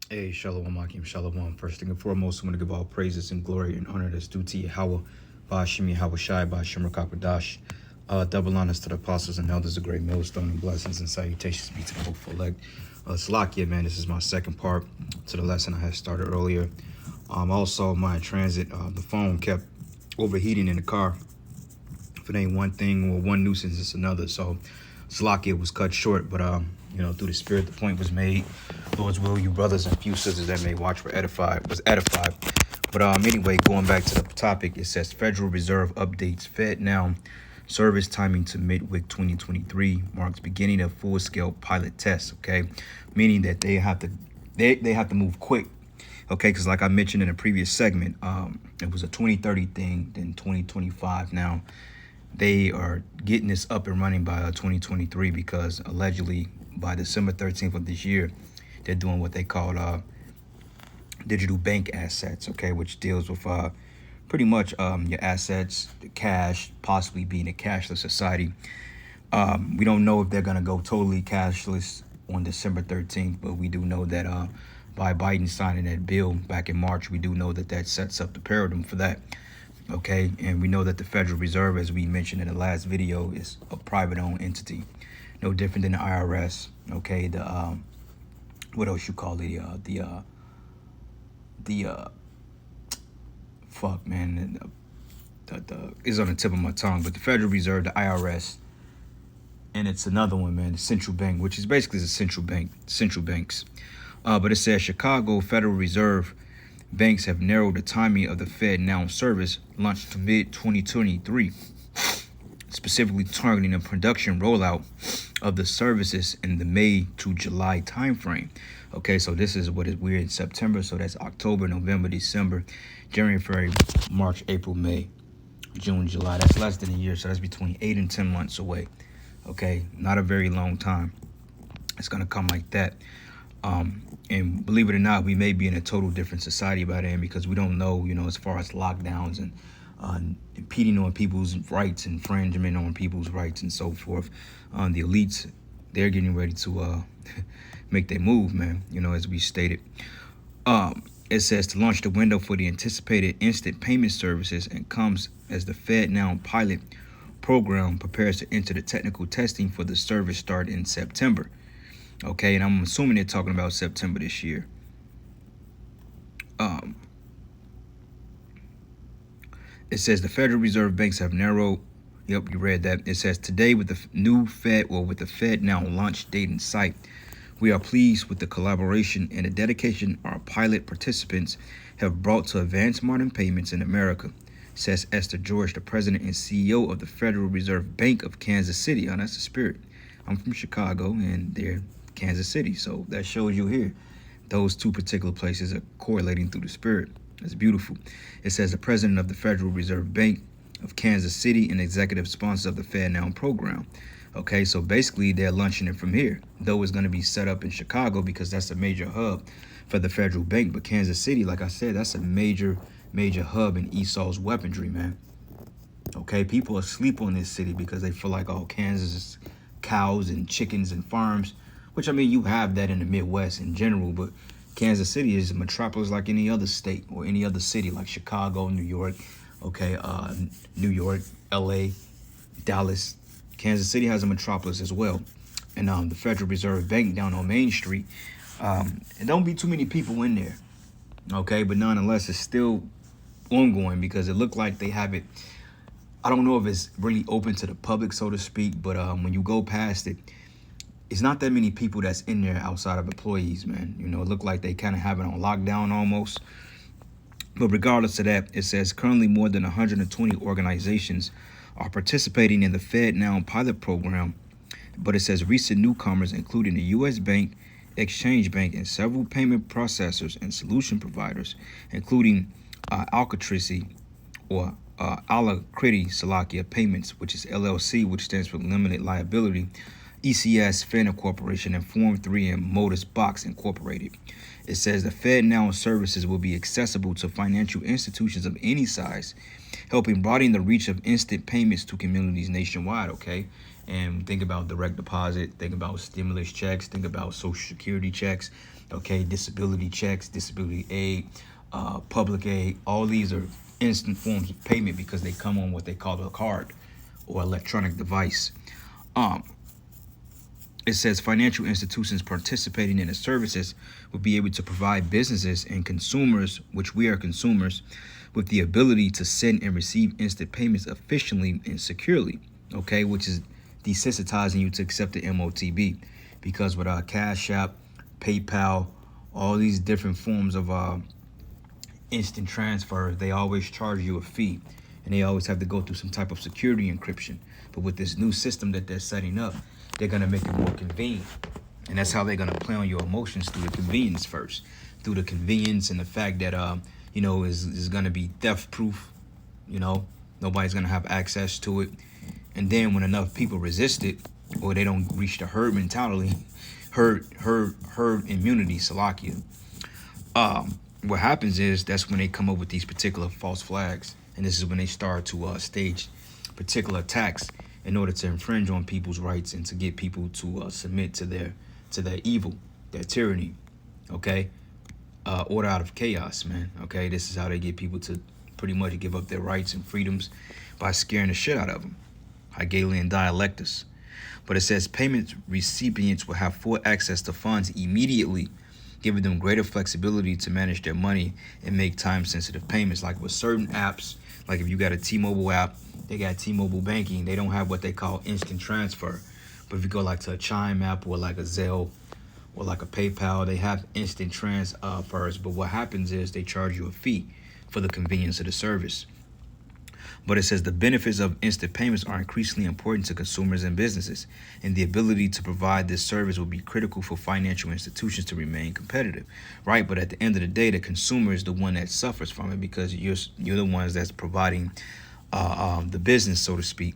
Hey, Shalom, Akim, Shalom. First thing and foremost, I'm going to give all praises and glory and honor that's due to Yahweh, Ba'ashim Yahweh Shai, Ba'ashim Rakakadash. Double honors to the apostles and elders, a great millstone, and blessings and salutations be to the hopeful elect. Salakia, man, this is my second part to the lesson I had started earlier. Also, my transit, the phone kept overheating in the car. If it ain't one thing or one nuisance, it's another. So Salakia was cut short, but through the spirit, the point was made. Lord's will, you brothers and few sisters that may watch were edified, was edified. But anyway, going back to the topic, it says Federal Reserve updates Fed now service timing to midweek 2023 marks beginning of full-scale pilot tests. Okay, meaning that they have to move quick. Okay, because like I mentioned in a previous segment, it was a 2030 thing, then 2025 now. They are getting this up and running by 2023 because allegedly by December 13th of this year, they're doing what they call digital bank assets, okay, which deals with pretty much your assets, the cash, possibly being a cashless society. We don't know if they're going to go totally cashless on December 13th, but we do know that by Biden signing that bill back in March, we do know that that sets up the paradigm for that. Okay, and we know that the Federal Reserve, as we mentioned in the last video, is a private-owned entity, no different than the IRS. Okay, the what else you call it? Fuck, man, the is on the tip of my tongue, but the Federal Reserve, the IRS, and it's another one, man, the central bank, which is basically the central banks. But it says Chicago Federal Reserve banks have narrowed the timing of the Fed Now service launched to mid-2023, specifically targeting a production rollout of the services in the May to July timeframe. Okay, so this is what is weird in September, so that's October, November, December, January, February, March, April, May, June, July. That's less than a year, so that's between 8 and 10 months away. Okay, not a very long time. It's going to come like that. And believe it or not, we may be in a total different society by then because we don't know, as far as lockdowns and impeding on people's rights, infringement on people's rights and so forth. The elites, they're getting ready to make their move, man, as we stated. It says to launch the window for the anticipated instant payment services and comes as the Fed Now pilot program prepares to enter the technical testing for the service start in September. Okay, and I'm assuming they're talking about September this year. It says the Federal Reserve banks have narrowed. Yep, you read that. It says today with the new Fed, or with the Fed Now launch date in sight, we are pleased with the collaboration and the dedication our pilot participants have brought to advance modern payments in America, says Esther George, the president and CEO of the Federal Reserve Bank of Kansas City. Oh, that's the spirit. I'm from Chicago, and they're Kansas City. So that shows you here. Those two particular places are correlating through the spirit. That's beautiful. It says the president of the Federal Reserve Bank of Kansas City and executive sponsor of the Fed Now program. Okay, so basically they're launching it from here, though it's going to be set up in Chicago because that's a major hub for the federal bank. But Kansas City, like I said, that's a major hub in Esau's weaponry, man. Okay, people asleep on this city because they feel like, oh, Kansas is cows and chickens and farms, which, I mean, you have that in the Midwest in general, but Kansas City is a metropolis like any other state or any other city like Chicago, New York, okay, New York, LA, Dallas. Kansas City has a metropolis as well. And the Federal Reserve Bank down on Main Street, it don't be too many people in there, okay, but nonetheless, it's still ongoing because it looked like they have it. I don't know if it's really open to the public, so to speak, but when you go past it, it's not that many people that's in there outside of employees, man. It looked like they kind of have it on lockdown almost. But regardless of that, it says currently more than 120 organizations are participating in the Fed Now pilot program. But it says recent newcomers, including the U.S. Bank, Exchange Bank, and several payment processors and solution providers, including Alcatrisi or Alacrity Salakia Payments, which is LLC, which stands for Limited Liability, ECS, Fana Corporation, and Form 3 and Modus Box Incorporated. It says the Fed Now services will be accessible to financial institutions of any size, helping broaden the reach of instant payments to communities nationwide, okay? And think about direct deposit, think about stimulus checks, think about social security checks, Okay, disability checks, disability aid, public aid, all these are instant forms of payment because they come on what they call a card or electronic device. Um, it says financial institutions participating in the services will be able to provide businesses and consumers, which we are consumers, with the ability to send and receive instant payments efficiently and securely, okay, which is desensitizing you to accept the MOTB. Because with our Cash App, PayPal, all these different forms of instant transfer, they always charge you a fee and they always have to go through some type of security encryption. But with this new system that they're setting up, they're going to make it more convenient. And that's how they're going to play on your emotions through the convenience first, through the convenience and the fact that, is going to be theft proof. Nobody's going to have access to it. And then when enough people resist it, or they don't reach the herd mentality, herd immunity, Salakia, what happens is that's when they come up with these particular false flags, and this is when they start to stage particular attacks in order to infringe on people's rights and to get people to submit to their evil, their tyranny. Okay, order out of chaos, man. Okay, this is how they get people to pretty much give up their rights and freedoms by scaring the shit out of them. Hegelian dialectus. But it says payment recipients will have full access to funds immediately, giving them greater flexibility to manage their money and make time-sensitive payments. Like with certain apps, like if you got a T-Mobile app, they got T-Mobile banking. They don't have what they call instant transfer. But if you go like to a Chime app or like a Zelle or like a PayPal, they have instant transfers. But what happens is they charge you a fee for the convenience of the service. But it says the benefits of instant payments are increasingly important to consumers and businesses, and the ability to provide this service will be critical for financial institutions to remain competitive, right? But at the end of the day, the consumer is the one that suffers from it because you're the ones that's providing the business, so to speak.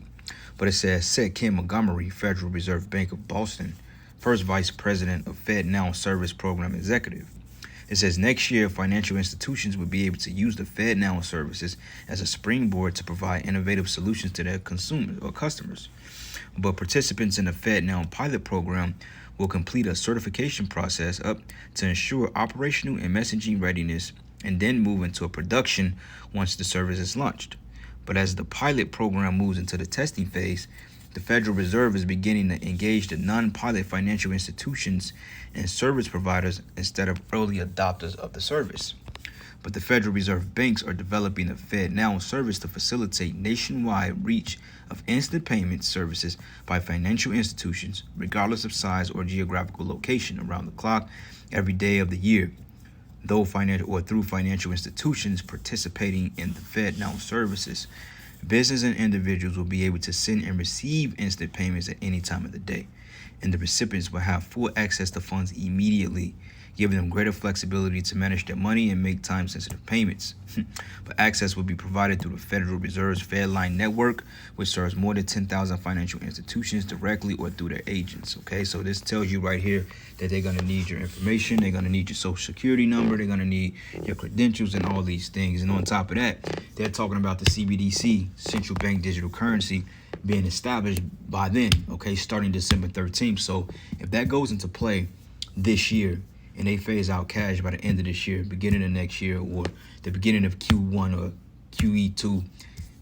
But it says, said Ken Montgomery, Federal Reserve Bank of Boston, first vice president of Fed Now Service Program Executive. It says next year, financial institutions will be able to use the Fed Now services as a springboard to provide innovative solutions to their consumers or customers. But participants in the Fed Now pilot program will complete a certification process up to ensure operational and messaging readiness and then move into a production once the service is launched. But as the pilot program moves into the testing phase, the Federal Reserve is beginning to engage the non-pilot financial institutions and service providers instead of early adopters of the service. But the Federal Reserve banks are developing the Fed Now service to facilitate nationwide reach of instant payment services by financial institutions, regardless of size or geographical location, around the clock, every day of the year. Through financial institutions participating in the Fed Now services, business and individuals will be able to send and receive instant payments at any time of the day, and the recipients will have full access to funds immediately, giving them greater flexibility to manage their money and make time-sensitive payments. But access will be provided through the Federal Reserve's FedLine network, which serves more than 10,000 financial institutions directly or through their agents. Okay, so this tells you right here that they're going to need your information, they're going to need your social security number, they're going to need your credentials and all these things. And on top of that, they're talking about the CBDC, central bank digital currency, being established by then, okay, starting December 13th. So if that goes into play this year, and they phase out cash by the end of this year, beginning of next year, or the beginning of Q1 or Q2,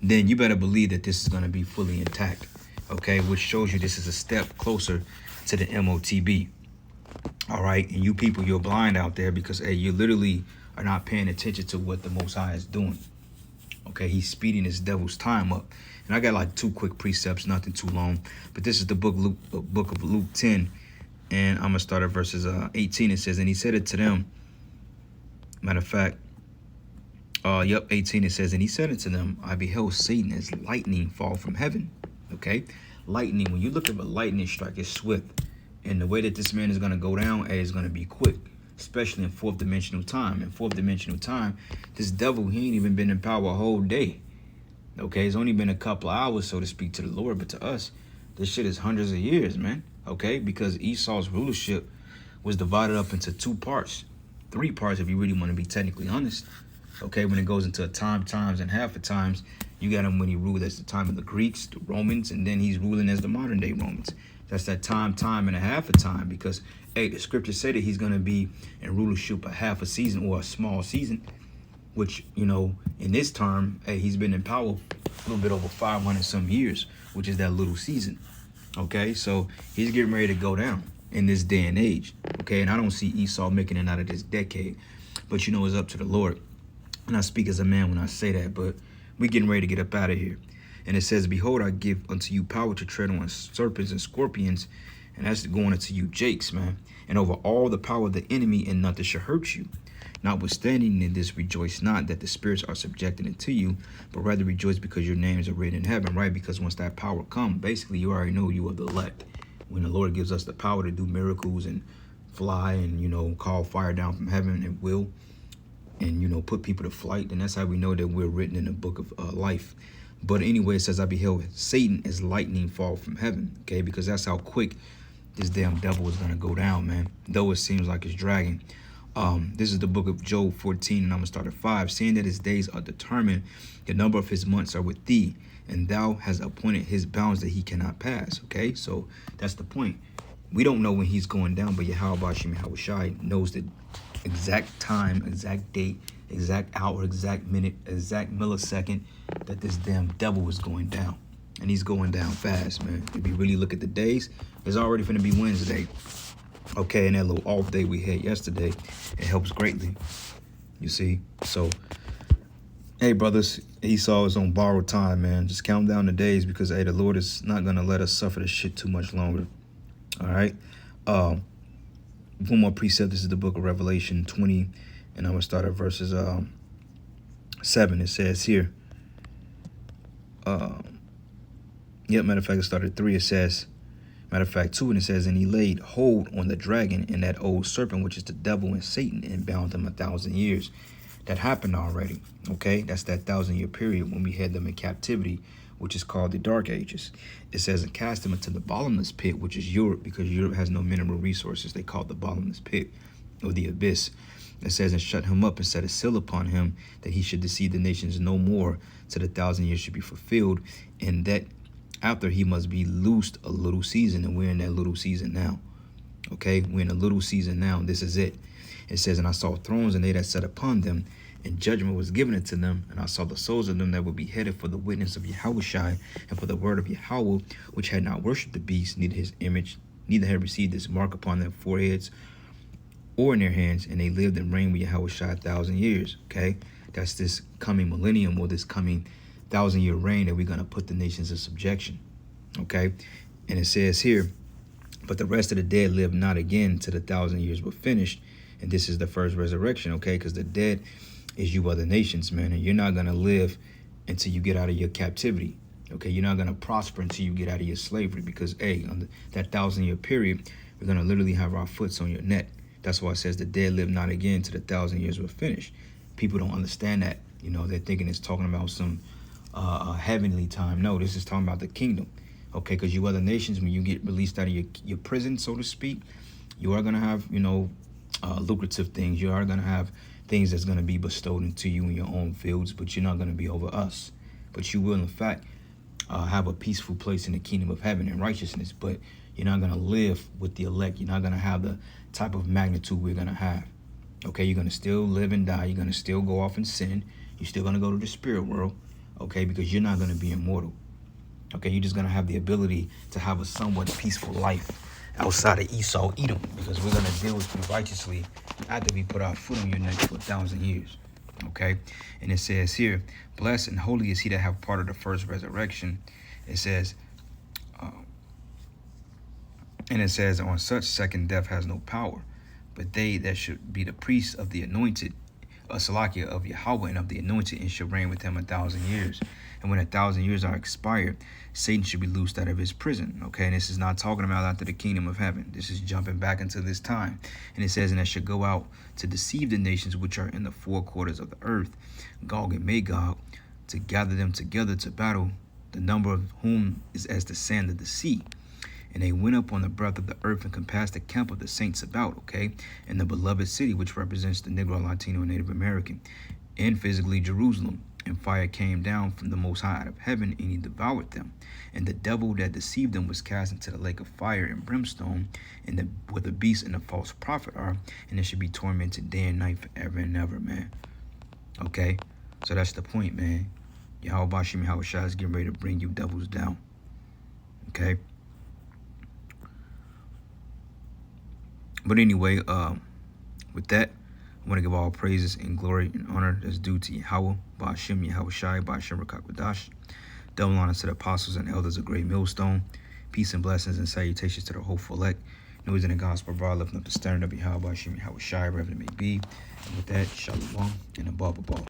then you better believe that this is going to be fully intact, okay, which shows you this is a step closer to the MOTB. All right, and you people, you're blind out there because, hey, you literally are not paying attention to what the Most High is doing. Okay, he's speeding this devil's time up. And I got like 2 quick precepts, nothing too long, but this is the book of Luke 10. And I'm going to start at verses 18. It says, and he said it to them. Matter of fact, 18. It says, and he said it to them, I beheld Satan as lightning fall from heaven. Okay? Lightning, when you look at a lightning strike, it's swift. And the way that this man is going to go down is going to be quick, especially in 4th dimensional time. In 4th dimensional time, this devil, he ain't even been in power a whole day. Okay? It's only been a couple of hours, so to speak, to the Lord. But to us, this shit is hundreds of years, man. Okay, because Esau's rulership was divided up into 2 parts, 3 parts if you really want to be technically honest. Okay, when it goes into a times, and half the times, you got him when he ruled as the time of the Greeks, the Romans, and then he's ruling as the modern day Romans. That's that time, and a half a time, because Hey, the scripture said that he's going to be in rulership a half a season or a small season, which, in this term, hey, he's been in power a little bit over 500 some years, which is that little season. Okay, so he's getting ready to go down in this day and age. Okay, and I don't see Esau making it out of this decade, but it's up to the Lord. And I speak as a man when I say that, but we getting ready to get up out of here. And it says, behold, I give unto you power to tread on serpents and scorpions. And that's going into you, Jakes, man. And over all the power of the enemy, and nothing shall hurt you. Notwithstanding in this, rejoice not that the spirits are subjected unto you, but rather rejoice because your names are written in heaven, right? Because once that power comes, basically you already know you are the elect. When the Lord gives us the power to do miracles and fly and, call fire down from heaven and will, and, put people to flight, and that's how we know that we're written in the book of life. But anyway, it says, I beheld Satan as lightning fall from heaven, okay? Because that's how quick this damn devil is going to go down, man. Though it seems like it's dragging. This is the book of Job 14, and I'm going to start at 5. Seeing that his days are determined, the number of his months are with thee, and thou hast appointed his bounds that he cannot pass, okay? So that's the point. We don't know when he's going down, but Yahweh Shai knows the exact time, exact date, exact hour, exact minute, exact millisecond that this damn devil is going down. And he's going down fast, man. If you really look at the days, it's already going to be Wednesday. Okay, and that little off day we had yesterday, it helps greatly. You see? So, hey, brothers, Esau is on borrowed time, man. Just count down the days because, hey, the Lord is not going to let us suffer this shit too much longer. All right? One more precept. This is the book of Revelation 20, and I'm going to start at verses 7. It says here, matter of fact, it started at 3. It says, matter of fact, 2, and it says, and he laid hold on the dragon and that old serpent, which is the devil and Satan, and bound him 1,000 years. That happened already, okay? That's that 1,000-year period when we had them in captivity, which is called the Dark Ages. It says, and cast him into the bottomless pit, which is Europe, because Europe has no mineral resources. They call it the bottomless pit, or the abyss. It says, and shut him up and set a seal upon him, that he should deceive the nations no more, till the 1,000 years should be fulfilled, and that after he must be loosed a little season, and we're in that little season now. Okay, we're in a little season now. This is it. It says, and I saw thrones, and they that sat upon them, and judgment was given unto them. And I saw the souls of them that were beheaded for the witness of Yahushai, and for the word of Yahweh, which had not worshipped the beast, neither his image, neither had received his mark upon their foreheads or in their hands, and they lived and reigned with Yahushai 1,000 years. Okay, that's this coming millennium, or this coming 1,000-year reign that we're going to put the nations in subjection. Okay, and it says here, but the rest of the dead lived not again till the 1,000 years were finished. And this is the first resurrection, okay? Because the dead is you other nations, man. And you're not going to live until you get out of your captivity, okay? You're not going to prosper until you get out of your slavery because, hey, on that 1,000-year period, we're going to literally have our foots on your neck. That's why it says the dead live not again till the 1,000 years were finished. People don't understand that. They're thinking it's talking about some heavenly time. No, this is talking about the kingdom, okay? Because you other nations, when you get released out of your prison, so to speak, you are going to have, lucrative things. You are going to have things that's going to be bestowed into you in your own fields, but you're not going to be over us. But you will, in fact, have a peaceful place in the kingdom of heaven and righteousness, but you're not going to live with the elect. You're not going to have the type of magnitude we're going to have. Okay, you're going to still live and die. You're going to still go off and sin. You're still going to go to the spirit world, okay, because you're not going to be immortal. Okay, you're just going to have the ability to have a somewhat peaceful life outside of Esau, Edom, because we're going to deal with you righteously after we put our foot on your neck for 1,000 years. Okay, and it says here, blessed and holy is he that have part of the first resurrection. It says, on such second death has no power, but they that should be the priests of the anointed, Salakia of Yahweh and of the anointed, and shall reign with him 1,000 years. And when 1,000 years are expired, Satan should be loosed out of his prison. Okay, and this is not talking about after the kingdom of heaven. This is jumping back into this time. And it says, and that should go out to deceive the nations which are in the four quarters of the earth, Gog and Magog, to gather them together to battle, the number of whom is as the sand of the sea. And they went up on the breadth of the earth and compassed the camp of the saints about, okay, and the beloved city, which represents the Negro, Latino, and Native American, and physically Jerusalem. And fire came down from the Most High out of heaven, and he devoured them. And the devil that deceived them was cast into the lake of fire and brimstone, and where the beast and the false prophet are, and they should be tormented day and night forever and ever, man. Okay? So that's the point, man. Yahweh Bashim Yahweh Shai is getting ready to bring you devils down. Okay? But anyway, with that, I want to give all praises and glory and honor that's due to Yahweh, Ba'ashem, Yahweh Shai, Ba'ashem Rakakwadash. Double honor to the apostles and elders of Great Millstone. Peace and blessings and salutations to the hopeful elect. News in the gospel of God, lifting up the standard of Yahweh, Ba'ashem, Yahweh Shai, wherever it may be. And with that, shalom and above.